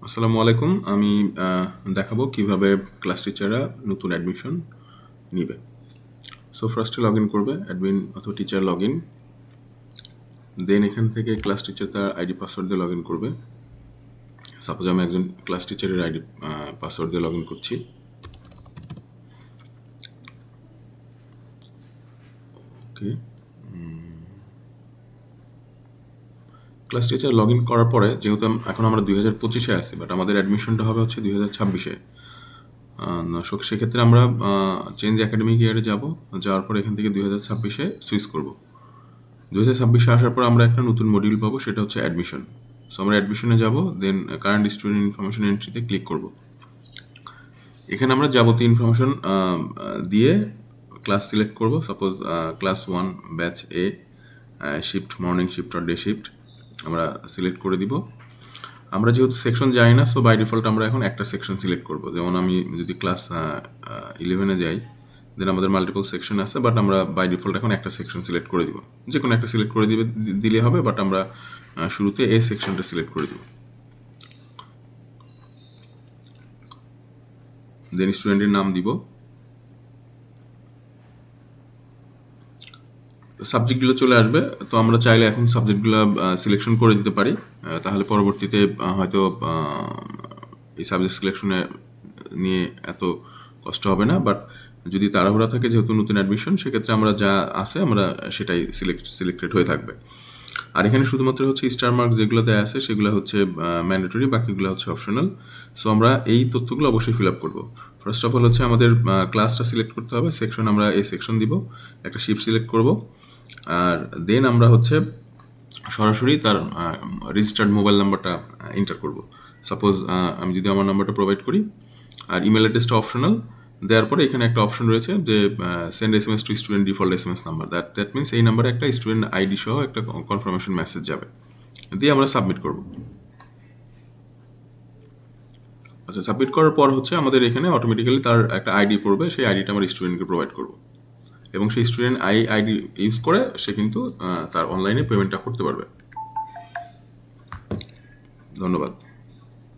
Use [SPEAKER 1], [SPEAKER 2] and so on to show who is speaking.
[SPEAKER 1] আসসালামু আলাইকুম। আমি দেখাবো কিভাবে ক্লাস টিচাররা নতুন অ্যাডমিশন নিবে। সো ফার্স্টে লগ ইন করবে অ্যাডমিন অথবা টিচার লগ ইন। দেন এখান থেকে ক্লাস টিচার তার আইডি পাসওয়ার্ড দিয়ে লগ ইন করবে। সাপোজ আমি একজন ক্লাস টিচারের আইডি পাসওয়ার্ড দিয়ে লগ ইন করছি। ওকে, ক্লাস টিচার লগ ইন করার পরে যেহেতু এখন আমরা 2025-এ আছি, বাট আমাদের অ্যাডমিশনটা হবে হচ্ছে 2026-এ। সেক্ষেত্রে আমরা চেঞ্জ একাডেমিক ইয়ারে যাব। যাওয়ার পর এখান থেকে 2026-এ সুইচ করব। 2026-এ আসার পর আমরা একটা নতুন মডিউল পাবো, সেটা হচ্ছে অ্যাডমিশন। সো আমরা অ্যাডমিশনে যাব, দেন কারেন্ট স্টুডেন্ট ইনফরমেশন এন্ট্রিতে ক্লিক করব। এখানে আমরা যাবতীয় ইনফরমেশন দিয়ে ক্লাস সিলেক্ট করব। সাপোজ ক্লাস 1 ব্যাচ এ, শিফট মর্নিং শিফট আর ডে শিফট আমরা সিলেক্ট করে দিব। আমরা যেহেতু সেকশন জানি না, সো বাই ডিফল্ট আমরা এখন একটা সেকশন সিলেক্ট করব। যেমন আমি যদি ক্লাস 11-এ যাই, দেন আমাদের মাল্টিপল সেকশন আছে, বাট আমরা বাই ডিফল্ট এখন একটা সেকশন সিলেক্ট করে দিব। যে কোনো একটা সিলেক্ট করে দিলে হবে, বাট আমরা শুরুতে এই সেকশনটা সিলেক্ট করে দিব। দেন স্টুডেন্টের নাম দিব। সাবজেক্টগুলো চলে আসবে। তো আমরা চাইলে এখন সাবজেক্টগুলো সিলেকশন করে দিতে পারি, তাহলে পরবর্তীতে হয়তো এই সাবজেক্ট সিলেকশনে নিয়ে এত কষ্ট হবে না। বাট যদি তাড়াহুড়া থাকে, যেহেতু নতুন অ্যাডমিশন, সেক্ষেত্রে আমরা যা আছে আমরা সেটাই সিলেক্টেড হয়ে থাকবে। আর এখানে শুধুমাত্র হচ্ছে স্টার মার্ক যেগুলো দেয়া আছে সেগুলো হচ্ছে ম্যান্ডেটরি, বাকিগুলো হচ্ছে অপশনাল। সো আমরা এই তথ্যগুলো অবশ্যই ফিল আপ করবো। ফার্স্ট অফ অল হচ্ছে আমাদের ক্লাসটা সিলেক্ট করতে হবে, সেকশন আমরা এই সেকশন দিব, একটা শিফট সিলেক্ট করব। আর দেন আমরা হচ্ছে সরাসরি তার রেজিস্টার্ড মোবাইল নাম্বারটা এন্টার করব। সাপোজ আমি যদি আমার নাম্বারটা প্রোভাইড করি, আর ইমেল অ্যাড্রেসটা অপশনাল। দেওয়ার পরে এখানে একটা অপশন রয়েছে যে send SMS to student default SMS number. That means এই নাম্বারে একটা স্টুডেন্ট আইডি সহ একটা কনফার্মেশন মেসেজ যাবে, দিয়ে আমরা সাবমিট করব। আচ্ছা, সাবমিট করার পর হচ্ছে আমাদের এখানে অটোমেটিক্যালি তার একটা আইডি পড়বে, সেই আইডিটা আমরা স্টুডেন্টকে প্রোভাইড করব, এবং সেই স্টুডেন্ট আইডি ইউজ করে সে কিন্তু তার অনলাইনে পেমেন্টটা করতে পারবে। ধন্যবাদ।